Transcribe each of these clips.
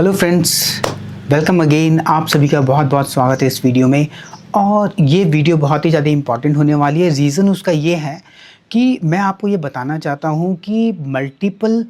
Hello friends, welcome again. आप सभी का बहुत बहुत स्वागत है इस वीडियो में। और ये वीडियो बहुत ही ज़्यादा इम्पॉर्टेंट होने वाली है। रीज़न उसका ये है कि मैं आपको ये बताना चाहता हूँ कि मल्टीपल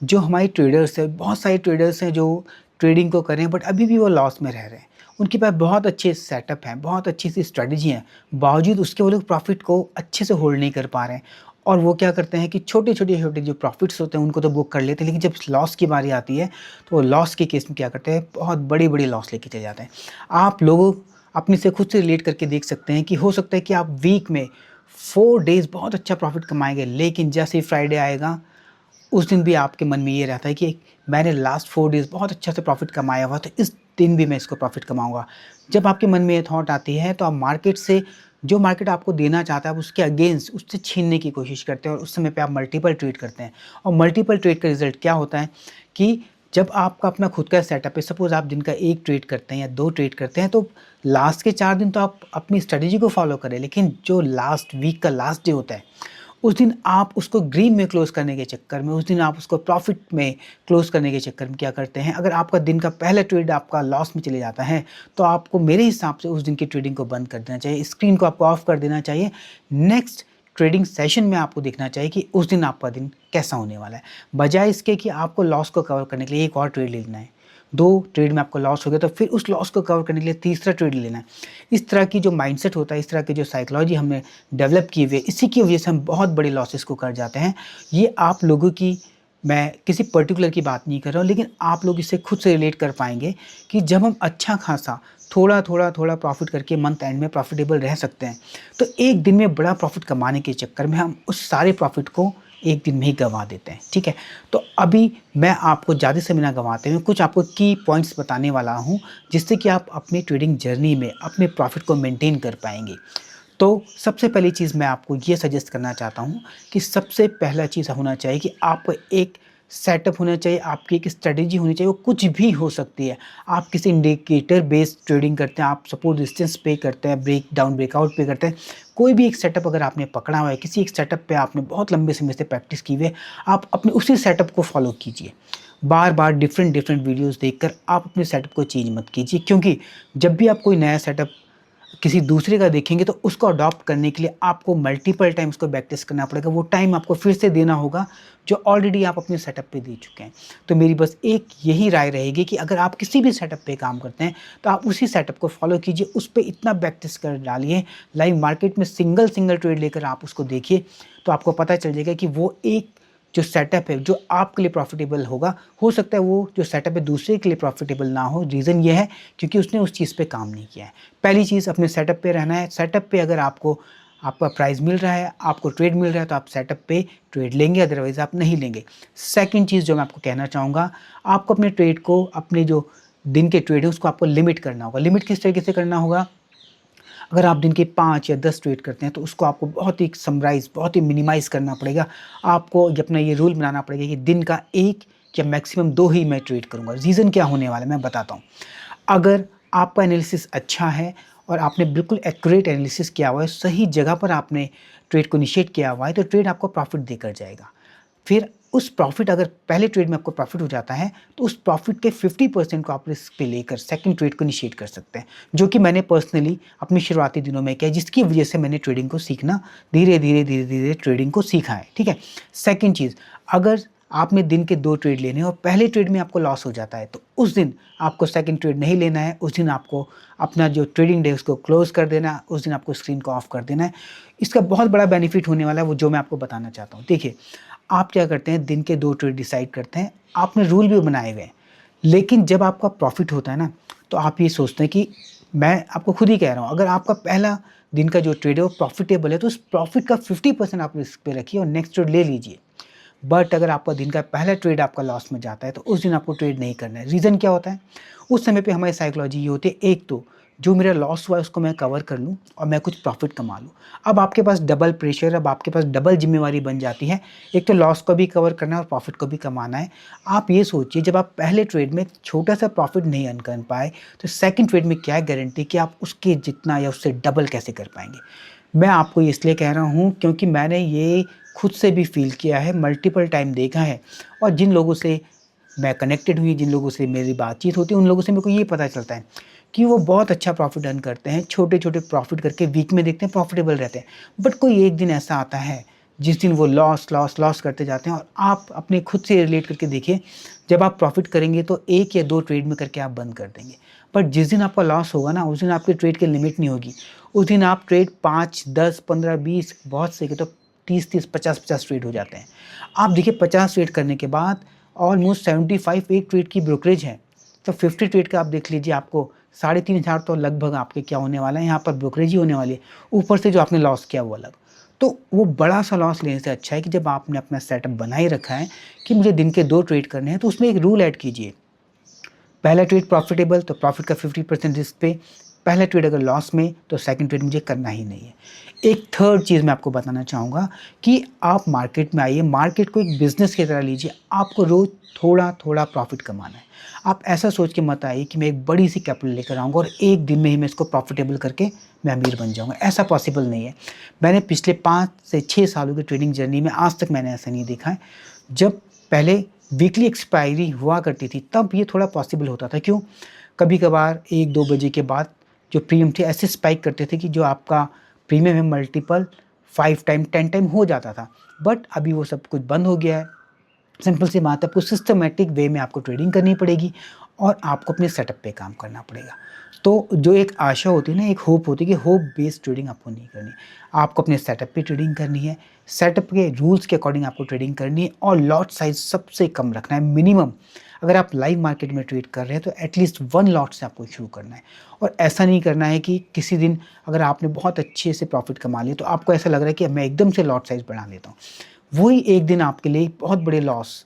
जो हमारे ट्रेडर्स हैं, बहुत सारे ट्रेडर्स हैं जो ट्रेडिंग को कर रहे हैं बट अभी भी वो लॉस में रह रहे हैं। उनके पास बहुत अच्छे सेटअप हैं, बहुत अच्छी सी स्ट्रेटजी हैं, बावजूद उसके वो लोग प्रॉफिट को अच्छे से होल्ड नहीं कर पा रहे हैं। और वो क्या करते हैं कि छोटे-छोटे जो प्रॉफिट्स होते हैं उनको तो बुक कर लेते हैं, लेकिन जब लॉस की बारी आती है तो लॉस के केस में क्या करते हैं, बहुत बड़ी-बड़ी लॉस लेके चले जाते हैं। आप लोग अपने से खुद से रिलेट करके देख सकते हैं कि हो सकता है कि आप वीक में 4 डेज़ बहुत अच्छा प्रॉफिट कमाएँगे, लेकिन जैसे ही फ्राइडे आएगा उस दिन भी आपके मन में ये रहता है कि मैंने लास्ट 4 डेज़ बहुत अच्छा से प्रॉफिट कमाया हुआ, तो इस दिन भी मैं इसको प्रॉफिट कमाऊँगा। जब आपके मन में ये थॉट आती है तो आप मार्केट से जो मार्केट आपको देना चाहता है आप उसके अगेंस्ट उससे छीनने की कोशिश करते हैं और उस समय पे आप मल्टीपल ट्रेड करते हैं। और मल्टीपल ट्रेड का रिज़ल्ट क्या होता है कि जब आपका अपना खुद का सेटअप है, सपोज़ आप दिन का 1 ट्रेड करते हैं या 2 ट्रेड करते हैं, तो लास्ट के 4 दिन तो आप अपनी स्ट्रैटेजी को फ़ॉलो करें, लेकिन जो लास्ट वीक का लास्ट डे होता है उस दिन आप उसको ग्रीन में क्लोज़ करने के चक्कर में, उस दिन आप उसको प्रॉफ़िट में क्लोज़ करने के चक्कर में क्या करते हैं, अगर आपका दिन का पहला ट्रेड आपका लॉस में चले जाता है, तो आपको मेरे हिसाब से उस दिन की ट्रेडिंग को बंद कर देना चाहिए, स्क्रीन को आपको ऑफ कर देना चाहिए। नेक्स्ट ट्रेडिंग सेशन में आपको देखना चाहिए कि उस दिन आपका दिन कैसा होने वाला है। बजाय इसके कि आपको लॉस को कवर करने के लिए एक और ट्रेड ले लेना है। 2 ट्रेड में आपको लॉस हो गया तो फिर उस लॉस को कवर करने के लिए तीसरा ट्रेड लेना है। इस तरह की जो माइंडसेट होता है, इस तरह की जो साइकोलॉजी हमने डेवलप की हुई है, इसी की वजह से हम बहुत बड़ी लॉसेस को कर जाते हैं। ये आप लोगों की, मैं किसी पर्टिकुलर की बात नहीं कर रहा हूँ, लेकिन आप लोग इससे खुद से रिलेट कर पाएँगे कि जब हम अच्छा खासा थोड़ा प्रॉफ़िट करके मंथ एंड में प्रॉफ़िटेबल रह सकते हैं, तो एक दिन में बड़ा प्रॉफ़िट कमाने के चक्कर में हम उस सारे प्रॉफ़िट को एक दिन में ही गँवा देते हैं, ठीक है? तो अभी मैं आपको ज़्यादा समय ना गँवाते हुए कुछ आपको की पॉइंट्स बताने वाला हूँ, जिससे कि आप अपनी ट्रेडिंग जर्नी में अपने प्रॉफ़िट को मेंटेन कर पाएँगे। तो सबसे पहली चीज़ मैं आपको ये सजेस्ट करना चाहता हूँ कि सबसे पहला चीज़ होना चाहिए कि आपको एक सेटअप होना चाहिए, आपकी एक स्ट्रैटेजी होनी चाहिए, वो कुछ भी हो सकती है। आप किसी इंडिकेटर बेस्ड ट्रेडिंग करते हैं, आप सपोर्ट रेजिस्टेंस पे करते हैं, ब्रेक डाउन ब्रेकआउट पे करते हैं, कोई भी एक सेटअप अगर आपने पकड़ा हुआ है, किसी एक सेटअप पे आपने बहुत लंबे समय से प्रैक्टिस की हुई है, आप अपने उसी सेटअप को फॉलो कीजिए। बार-बार डिफरेंट वीडियोज़ देखकर आप अपने सेटअप को चेंज मत कीजिए, क्योंकि जब भी आप कोई नया सेटअप किसी दूसरे का देखेंगे तो उसको अडॉप्ट करने के लिए आपको मल्टीपल टाइम उसको बैक टेस्ट करना पड़ेगा। वो टाइम आपको फिर से देना होगा जो ऑलरेडी आप अपने सेटअप पे दे चुके हैं। तो मेरी बस एक यही राय रहेगी कि अगर आप किसी भी सेटअप पे काम करते हैं तो आप उसी सेटअप को फॉलो कीजिए, उस पे इतना बैक टेस्ट कर डालिए, लाइव मार्केट में सिंगल ट्रेड लेकर आप उसको देखिए, तो आपको पता चल जाएगा कि वो एक जो सेटअप है जो आपके लिए प्रॉफिटेबल होगा, हो सकता है वो जो सेटअप है दूसरे के लिए प्रॉफिटेबल ना हो। रीज़न ये है क्योंकि उसने उस चीज़ पे काम नहीं किया है। पहली चीज़ अपने सेटअप पे रहना है। सेटअप पे अगर आपको आपका प्राइस मिल रहा है, आपको ट्रेड मिल रहा है, तो आप सेटअप पे ट्रेड लेंगे, अदरवाइज़ आप नहीं लेंगे। सेकंड चीज़ जो मैं आपको कहना चाहूँगा, आपको अपने ट्रेड को, अपने जो दिन के ट्रेड है उसको आपको लिमिट करना होगा। लिमिट किस तरीके से करना होगा? अगर आप दिन के 5 या 10 ट्रेड करते हैं तो उसको आपको बहुत ही समराइज़, बहुत ही मिनिमाइज़ करना पड़ेगा। आपको ये अपना ये रूल बनाना पड़ेगा कि दिन का 1 या मैक्सिमम 2 ही मैं ट्रेड करूँगा। रीज़न क्या होने वाला है मैं बताता हूँ। अगर आपका एनालिसिस अच्छा है और आपने बिल्कुल एक्यूरेट एनालिसिस किया हुआ है, सही जगह पर आपने ट्रेड को इनिशिएट किया हुआ है, तो ट्रेड आपको प्रॉफ़िट देकर जाएगा। फिर उस प्रॉफ़िट, अगर पहले ट्रेड में आपको प्रॉफ़िट हो जाता है, तो उस प्रॉफ़िट के 50% को आप रिस्क पे लेकर सेकंड ट्रेड को इनिशिएट कर सकते हैं, जो कि मैंने पर्सनली अपने शुरुआती दिनों में किया, जिसकी वजह से मैंने ट्रेडिंग को सीखना धीरे-धीरे ट्रेडिंग को सीखा है, ठीक है? सेकंड चीज़, अगर आपने दिन के 2 ट्रेड लेने हैं और पहले ट्रेड में आपको लॉस हो जाता है, तो उस दिन आपको सेकंड ट्रेड नहीं लेना है, उस दिन आपको अपना जो ट्रेडिंग डे है उसको क्लोज़ कर देना है, उस दिन आपको स्क्रीन को ऑफ कर देना है। इसका बहुत बड़ा बेनिफिट होने वाला है, वो जो मैं आपको बताना चाहता हूँ। देखिए, आप क्या करते हैं, दिन के 2 ट्रेड डिसाइड करते हैं, आपने रूल भी बनाए हुए हैं, लेकिन जब आपका प्रॉफ़िट होता है ना, तो आप ये सोचते हैं कि मैं आपको खुद ही कह रहा हूँ, अगर आपका पहला दिन का जो ट्रेड है वो प्रॉफ़िटेबल है, तो उस प्रॉफ़िट का 50% आप रिस्क पे रखिए और नेक्स्ट ट्रेड ले लीजिए। बट अगर आपका दिन का पहला ट्रेड आपका लॉस में जाता है, तो उस दिन आपको ट्रेड नहीं करना है। रीज़न क्या होता है? उस समय पे हमारी साइकोलॉजी ये होती है, एक तो जो मेरा लॉस हुआ है उसको मैं कवर कर लूँ और मैं कुछ प्रॉफ़िट कमा लूँ। अब आपके पास डबल प्रेशर, अब आपके पास डबल ज़िम्मेवारी बन जाती है। एक तो लॉस को भी कवर करना है और प्रॉफ़िट को भी कमाना है। आप ये सोचिए, जब आप पहले ट्रेड में छोटा-सा प्रॉफ़िट नहीं अर्न कर पाए, तो सेकंड ट्रेड में क्या गारंटी कि आप उसके जितना या उससे डबल कैसे कर पाएँगे? मैं आपको ये इसलिए कह रहा हूँ क्योंकि मैंने ये खुद से भी फ़ील किया है, मल्टीपल टाइम देखा है, और जिन लोगों से मैं कनेक्टेड हुई, जिन लोगों से मेरी बातचीत होती है, उन लोगों से मेरे को ये पता चलता है कि वो बहुत अच्छा प्रॉफ़िट अर्न करते हैं, छोटे-छोटे प्रॉफ़िट करके वीक में देखते हैं प्रॉफ़िटेबल रहते हैं। बट कोई एक दिन ऐसा आता है, जिस दिन वो लॉस करते जाते हैं और आप अपने खुद से रिलेट करके देखिए, जब आप प्रॉफ़िट करेंगे तो 1 या 2 ट्रेड में करके आप बंद कर देंगे। बट जिस दिन आपका लॉस होगा ना, उस दिन आपकी ट्रेड की लिमिट नहीं होगी। उस दिन आप ट्रेड 5, 10, 15, 20 बहुत से के तो 30-30, 50-50 ट्रेड हो जाते हैं। आप देखिए 50 ट्रेड करने के बाद ऑलमोस्ट 75 एक ट्रेड की ब्रोकरेज है। तो 50 ट्रेड का आप देख लीजिए, आपको 3,500 तो लगभग आपके क्या होने वाला है, यहाँ पर ब्रोकरेज ही होने वाली है। ऊपर से जो आपने लॉस किया वो अलग। तो वो बड़ा-सा लॉस लेने से अच्छा है कि जब आपने अपना सेटअप बना ही रखा है कि मुझे दिन के 2 ट्रेड करने हैं, तो उसमें एक रूल ऐड कीजिए। पहला ट्रेड प्रॉफिटेबल तो प्रॉफिट का 50% रिस्क पे, पहला ट्रेड अगर लॉस में तो सेकंड ट्रेड मुझे करना ही नहीं है। एक थर्ड चीज़ मैं आपको बताना चाहूँगा कि आप मार्केट में आइए, मार्केट को एक बिज़नेस की तरह लीजिए, आपको रोज़ थोड़ा-थोड़ा प्रॉफिट कमाना है। आप ऐसा सोच के मत आइए कि मैं एक बड़ी-सी कैपिटल लेकर आऊँगा और एक दिन में ही मैं इसको प्रॉफिटेबल करके मैं अमीर बन जाऊँगा, ऐसा पॉसिबल नहीं है। मैंने पिछले 5 से 6 सालों की ट्रेडिंग जर्नी में आज तक मैंने ऐसा नहीं देखा है। जब पहले वीकली एक्सपायरी हुआ करती थी, तब ये थोड़ा पॉसिबल होता था। क्यों? कभी-कभार 1-2 बजे के बाद जो प्रीमियम थे ऐसे स्पाइक करते थे कि जो आपका प्रीमियम है मल्टीपल 5 टाइम, 10 टाइम हो जाता था। बट अभी वो सब कुछ बंद हो गया है। सिंपल सी बात है, आपको सिस्टमैटिक वे में आपको ट्रेडिंग करनी पड़ेगी और आपको अपने सेटअप पे काम करना पड़ेगा। तो जो एक आशा होती है ना, एक होप होती है कि होप बेस्ड ट्रेडिंग आपको नहीं करनी। आपको अपने सेटअप पे ट्रेडिंग करनी है, सेटअप के रूल्स के अकॉर्डिंग आपको ट्रेडिंग करनी है और लॉट साइज़ सबसे कम रखना है, मिनिमम। अगर आप लाइव मार्केट में ट्रेड कर रहे हैं तो एटलीस्ट 1 लॉट से आपको शुरू करना है और ऐसा नहीं करना है कि किसी दिन अगर आपने बहुत अच्छे से प्रॉफ़िट कमा लिया तो आपको ऐसा लग रहा है कि मैं एकदम से लॉट साइज़ बढ़ा लेता हूँ। वही एक दिन आपके लिए बहुत बड़े लॉस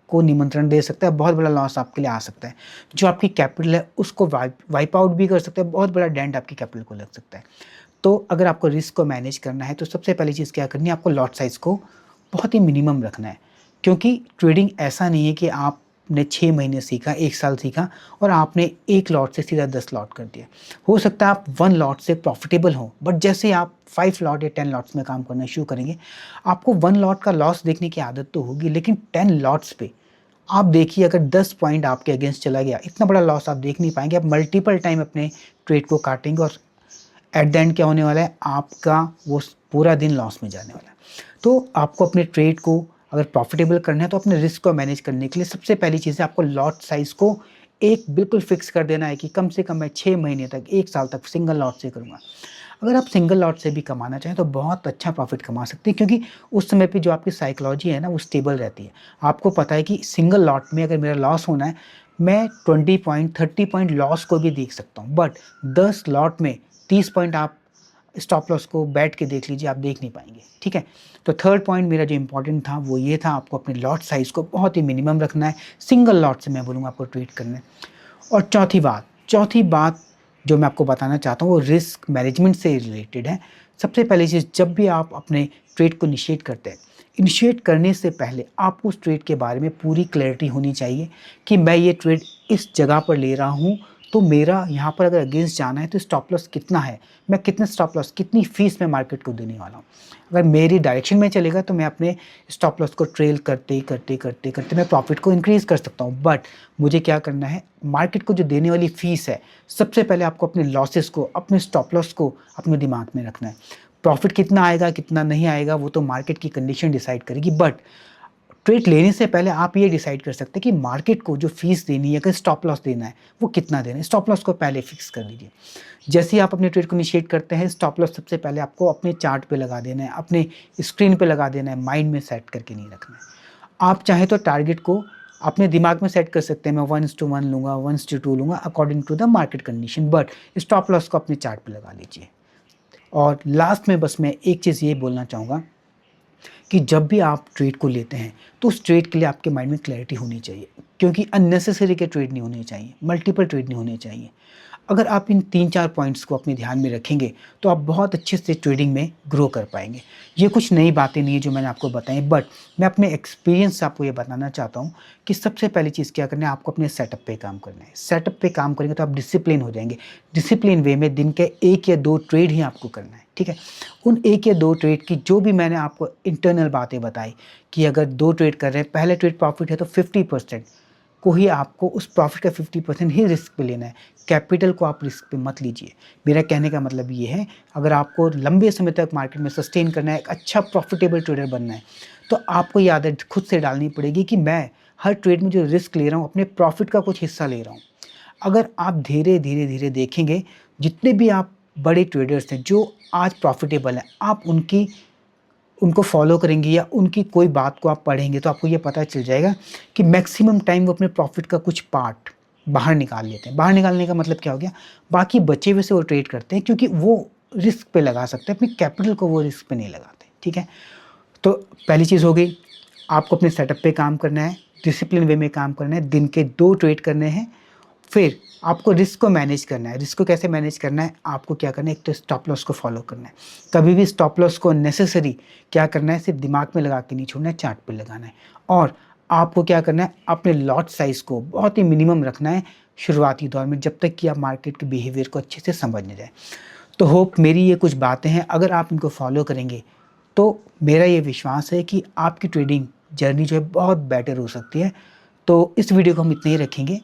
को निमंत्रण दे सकता है, बहुत बड़ा लॉस आपके लिए आ सकता है। जो आपकी कैपिटल है उसको वाइप आउट भी कर सकता है, बहुत बड़ा डेंट आपकी कैपिटल को लग सकता है। तो अगर आपको रिस्क को मैनेज करना है तो सबसे पहली चीज़ क्या करनी है, आपको लॉट साइज़ को बहुत ही मिनिमम रखना है। क्योंकि ट्रेडिंग ऐसा नहीं है कि आपने 6 महीने सीखा, 1 साल सीखा और आपने 1 लॉट से सीधा 10 लॉट कर दिया। हो सकता है आप 1 लॉट से प्रॉफिटेबल हों, बट जैसे आप 5 लॉट या 10 लॉट्स में काम करना शुरू करेंगे, आपको 1 लॉट का लॉस देखने की आदत तो होगी, लेकिन 10 लॉट्स पे आप देखिए, अगर 10 पॉइंट आपके अगेंस्ट चला गया, इतना बड़ा लॉस आप देख नहीं पाएँगे। आप मल्टीपल टाइम अपने ट्रेड को काटेंगे और एट द एंड क्या होने वाला है, आपका वो पूरा दिन लॉस में जाने वाला है। तो आपको अपने ट्रेड को अगर प्रॉफिटेबल करना है तो अपने रिस्क को मैनेज करने के लिए सबसे पहली चीज़ है, आपको लॉट साइज़ को एक बिल्कुल फिक्स कर देना है कि कम से कम मैं 6 महीने तक, 1 साल तक सिंगल लॉट से करूँगा। अगर आप सिंगल लॉट से भी कमाना चाहें तो बहुत अच्छा प्रॉफिट कमा सकते हैं, क्योंकि उस समय पे जो आपकी साइकोलॉजी है ना वो स्टेबल रहती है। आपको पता है कि सिंगल लॉट में अगर मेरा लॉस होना है, मैं 20 पॉइंट, 30 पॉइंट लॉस को भी देख सकता हूँ, बट 10 लॉट में 30 पॉइंट आप स्टॉप लॉस को बैठ के देख लीजिए, आप देख नहीं पाएँगे, ठीक है? तो थर्ड पॉइंट मेरा जो इम्पोर्टेंट था वो ये था, आपको अपने लॉट साइज़ को बहुत ही मिनिमम रखना है, सिंगल लॉट से मैं बोलूँगा आपको ट्रेड करना है। और चौथी बात जो मैं आपको बताना चाहता हूँ वो रिस्क मैनेजमेंट से रिलेटेड है। सबसे पहली चीज़, जब भी आप अपने ट्रेड को इनिशिएट करते हैं, इनिशिएट करने से पहले आपको उस ट्रेड के बारे में पूरी क्लैरिटी होनी चाहिए कि मैं ये ट्रेड इस जगह पर ले रहा हूँ, तो मेरा यहाँ पर अगर अगेंस्ट जाना है तो स्टॉप लॉस कितना है, मैं कितने स्टॉप लॉस, कितनी फ़ीस मैं मार्केट को देने वाला हूँ। अगर मेरी डायरेक्शन में चलेगा तो मैं अपने स्टॉप लॉस को ट्रेल करते मैं प्रॉफिट को इंक्रीज़ कर सकता हूँ। बट मुझे क्या करना है, मार्केट को जो देने वाली फ़ीस है, सबसे पहले आपको अपने लॉसेस को, अपने स्टॉप लॉस को अपने दिमाग में रखना है। प्रॉफिट कितना आएगा, कितना नहीं आएगा, वो तो मार्केट की कंडीशन डिसाइड करेगी। बट ट्रेड लेने से पहले आप ये डिसाइड कर सकते हैं कि मार्केट को जो फ़ीस देनी है, अगर स्टॉप लॉस देना है, वो कितना देना है। स्टॉप लॉस को पहले फिक्स कर लीजिए। जैसे ही आप अपने ट्रेड को इनिशिएट करते हैं, स्टॉप लॉस सबसे पहले आपको अपने चार्ट पे लगा देना है, अपने स्क्रीन पे लगा देना है, माइंड में सेट करके नहीं रखना है। आप चाहें तो टारगेट को अपने दिमाग में सेट कर सकते हैं, मैं 1:1 लूँगा, 1:2 लूँगा according to the market condition, but stop loss को अपने चार्ट पे लगा लीजिए। और लास्ट में बस मैं एक चीज़ ये बोलना चाहूँगा कि जब भी आप ट्रेड को लेते हैं तो उस ट्रेड के लिए आपके माइंड में क्लैरिटी होनी चाहिए, क्योंकि अननेसेसरी के ट्रेड नहीं होने चाहिए, मल्टीपल ट्रेड नहीं होने चाहिए। अगर आप इन 3-4 पॉइंट्स को अपने ध्यान में रखेंगे तो आप बहुत अच्छे से ट्रेडिंग में ग्रो कर पाएंगे। ये कुछ नई बातें नहीं है जो मैंने आपको बताई, बट मैं अपने एक्सपीरियंस से आपको ये बताना चाहता हूँ कि सबसे पहली चीज़ क्या करना है, आपको अपने सेटअप पे काम करना है। सेटअप पे काम करेंगे तो आप डिसिप्लिन हो जाएंगे। डिसिप्लिन वे में दिन के 1 या 2 ट्रेड ही आपको करना है, ठीक है? उन 1 या 2 ट्रेड की जो भी मैंने आपको इंटरनल बातें बताई कि अगर 2 ट्रेड कर रहे हैं, पहले ट्रेड प्रॉफिट है तो 50%, को ही आपको उस प्रॉफिट का 50% ही रिस्क पे लेना है, कैपिटल को आप रिस्क पे मत लीजिए। मेरा कहने का मतलब ये है, अगर आपको लंबे समय तक मार्केट में सस्टेन करना है, एक अच्छा प्रॉफिटेबल ट्रेडर बनना है, तो आपको ये आदत खुद से डालनी पड़ेगी कि मैं हर ट्रेड में जो रिस्क ले रहा हूँ, अपने प्रॉफिट का कुछ हिस्सा ले रहा हूँ। अगर आप धीरे-धीरे देखेंगे, जितने भी आप बड़े ट्रेडर्स हैं जो आज प्रॉफिटेबल हैं, आप उनको फॉलो करेंगे या उनकी कोई बात को आप पढ़ेंगे, तो आपको ये पता चल जाएगा कि मैक्सिमम टाइम वो अपने प्रॉफिट का कुछ पार्ट बाहर निकाल लेते हैं। बाहर निकालने का मतलब क्या हो गया? बाकी बचे हुए से वो ट्रेड करते हैं, क्योंकि वो रिस्क पे लगा सकते हैं, अपनी कैपिटल को वो रिस्क पे नहीं लगाते। ठीक है? तो पहली चीज़ हो गई, आपको अपने सेटअप पे काम करना है, डिसिप्लिन वे में काम करना है, दिन के 2 ट्रेड करने हैं। फिर आपको रिस्क को मैनेज करना है। रिस्क को कैसे मैनेज करना है? आपको क्या करना है, एक तो स्टॉप लॉस को फॉलो करना है। कभी भी स्टॉप लॉस को नेसेसरी क्या करना है, सिर्फ दिमाग में लगा के नहीं छोड़ना है, चार्ट पे लगाना है। और आपको क्या करना है, अपने लॉट साइज़ को बहुत ही मिनिमम रखना है शुरुआती दौर में, जब तक कि आप मार्केट के बिहेवियर को अच्छे से समझ नहीं जाए। तो होप मेरी ये कुछ बातें हैं, अगर आप इनको फॉलो करेंगे, तो मेरा ये विश्वास है कि आपकी ट्रेडिंग जर्नी जो है बहुत बेटर हो सकती है। तो इस वीडियो को हम इतना ही रखेंगे,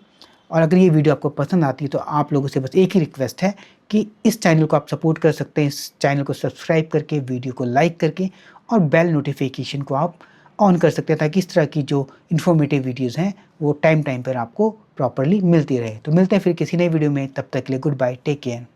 और अगर ये वीडियो आपको पसंद आती है तो आप लोगों से बस एक ही रिक्वेस्ट है कि इस चैनल को आप सपोर्ट कर सकते हैं, इस चैनल को सब्सक्राइब करके, वीडियो को लाइक करके, और बेल नोटिफिकेशन को आप ऑन कर सकते हैं, ताकि इस तरह की जो इन्फॉर्मेटिव वीडियोज़ हैं वो टाइम पर आपको प्रॉपरली मिलती रहे। तो मिलते हैं फिर किसी नई वीडियो में, तब तक के लिए गुड बाय, टेक केयर।